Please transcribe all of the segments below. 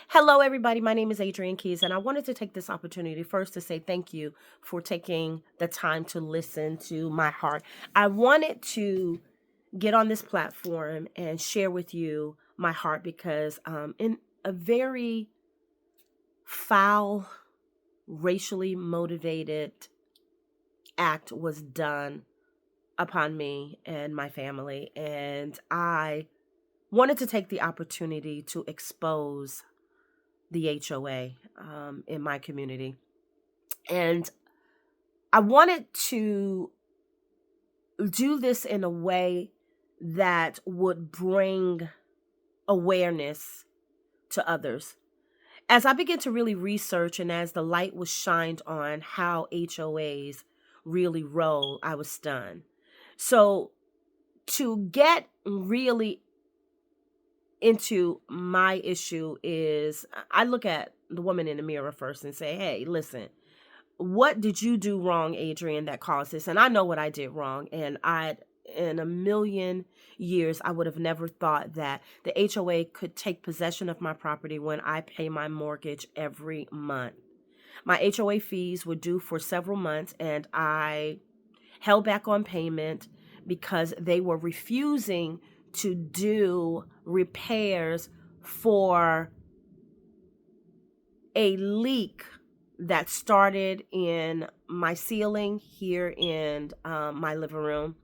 Hello, everybody. My name is Adrienne Keys, and I wanted to take this opportunity first to say thank you for taking the time to listen to my heart. I wanted to get on this platform and share with you my heart because in a very foul, racially motivated act was done upon me and my family, and I wanted to take the opportunity to expose the HOA in my community. And I wanted to do this in a way that would bring awareness to others. As I began to really research and as the light was shined on how HOAs really roll, I was stunned. So, to get really into my issue is I look at the woman in the mirror first and say, hey, listen, what did you do wrong, Adrienne, that caused this? And I know what I did wrong. And in a million years, I would have never thought that the HOA could take possession of my property when I pay my mortgage every month. My HOA fees were due for several months, and I held back on payment because they were refusing to do repairs for a leak that started in my ceiling here in my living room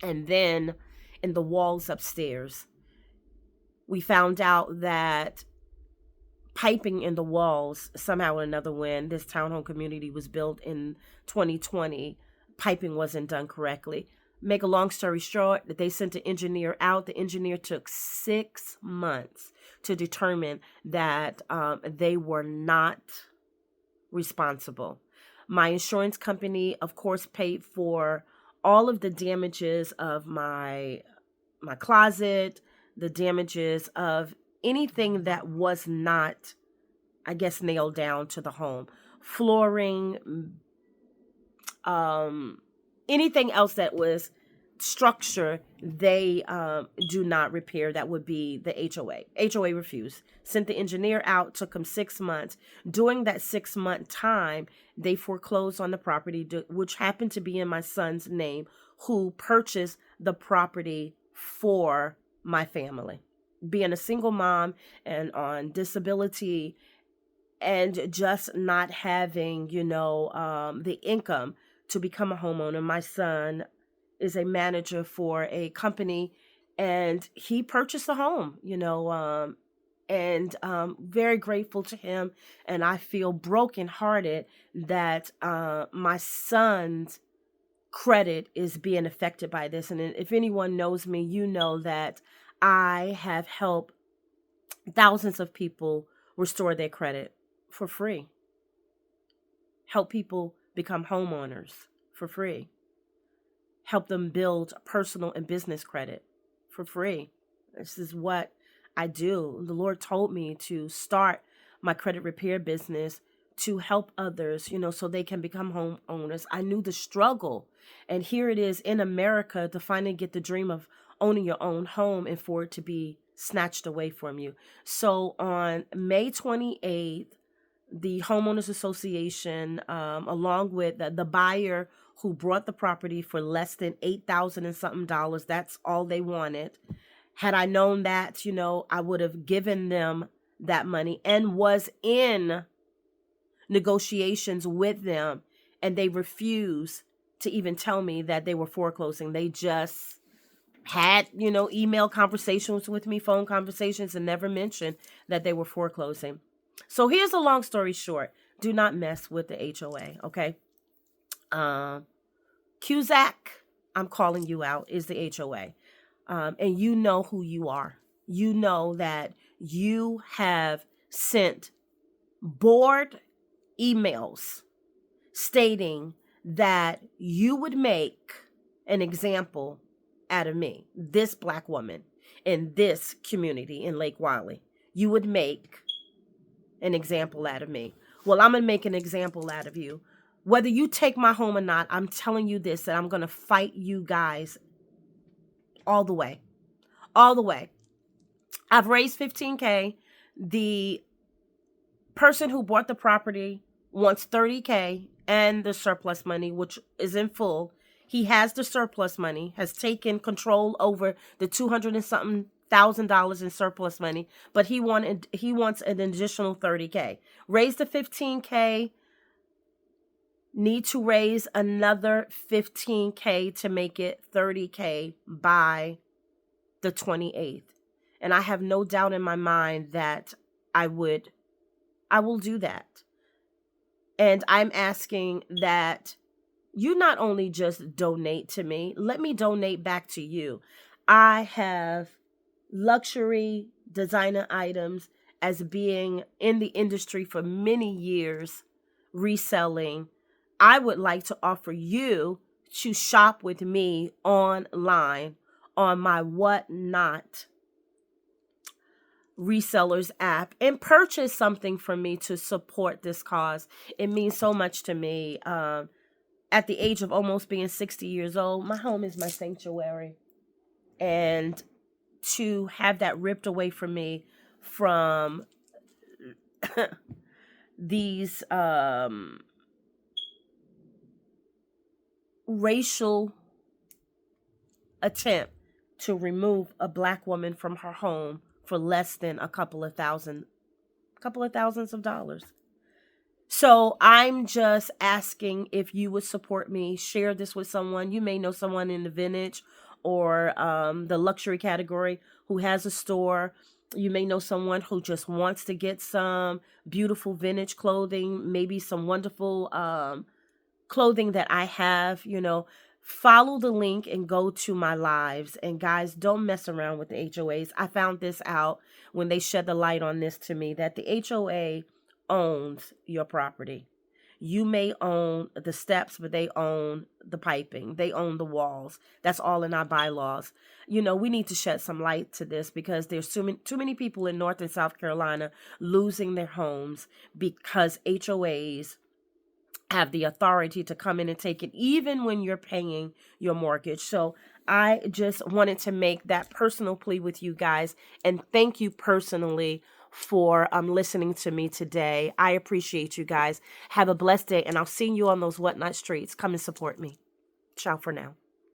and then in the walls upstairs. We found out that piping in the walls, somehow or another, when this townhome community was built in 2020, piping wasn't done correctly. Make a long story short, that they sent an engineer out. The engineer took 6 months to determine that they were not responsible. My insurance company, of course, paid for all of the damages of my closet, the damages of anything that was not, I guess, nailed down to the home. Flooring, anything else that was structure, they do not repair. That would be the HOA. HOA refused. Sent the engineer out, took him 6 months. During that 6 month time, they foreclosed on the property, which happened to be in my son's name, who purchased the property for my family. Being a single mom and on disability and just not having, the income to become a homeowner. My son is a manager for a company and he purchased a home, and very grateful to him. And I feel brokenhearted that my son's credit is being affected by this. And if anyone knows me, you know that I have helped thousands of people restore their credit for free. Help people become homeowners for free. Help them build personal and business credit for free. This is what I do. The Lord told me to start my credit repair business to help others, so they can become homeowners. I knew the struggle. And here it is in America to finally get the dream of owning your own home and for it to be snatched away from you. So on May 28th, the Homeowners Association, along with the buyer who brought the property for less than $8,000 and something dollars, that's all they wanted. Had I known that, I would have given them that money and was in negotiations with them, and they refused to even tell me that they were foreclosing. They just had, email conversations with me, phone conversations, and never mentioned that they were foreclosing. So here's a long story short. Do not mess with the HOA, okay? Cusack, I'm calling you out, is the HOA. And you know who you are. You know that you have sent board emails stating that you would make an example out of me, this Black woman in this community in Lake Wylie. You would make an example out of me. Well, I'm going to make an example out of you. Whether you take my home or not, I'm telling you this, that I'm going to fight you guys all the way. All the way. I've raised $15K. The person who bought the property wants $30K and the surplus money, which is in full. He has the surplus money, has taken control over the 200 and something $1,000 in surplus money, but he wants an additional $30K. Raise the $15K, need to raise another $15K to make it $30K by the 28th. And I have no doubt in my mind that I will do that. And I'm asking that you not only just donate to me, let me donate back to you. I have luxury designer items as being in the industry for many years, reselling. I would like to offer you to shop with me online on my Whatnot resellers app and purchase something from me to support this cause. It means so much to me. At the age of almost being 60 years old, my home is my sanctuary. And to have that ripped away from me from these racial attempt to remove a black woman from her home for less than a couple of thousands of dollars. So I'm just asking if you would support me, share this with someone. You may know someone in the vintage or the luxury category who has a store. You may know someone who just wants to get some beautiful vintage clothing, maybe some wonderful clothing that I have, follow the link and go to my lives. And guys, don't mess around with the HOAs. I found this out when they shed the light on this to me, that the HOA owns your property. You may own the steps, but they own the piping. They own the walls. That's all in our bylaws. We need to shed some light to this because there's too many people in North and South Carolina losing their homes because HOAs have the authority to come in and take it even when you're paying your mortgage. So I just wanted to make that personal plea with you guys, and thank you personally for listening to me today. I appreciate you guys. Have a blessed day, and I'll see you on those Whatnot streets. Come and support me. Ciao for now.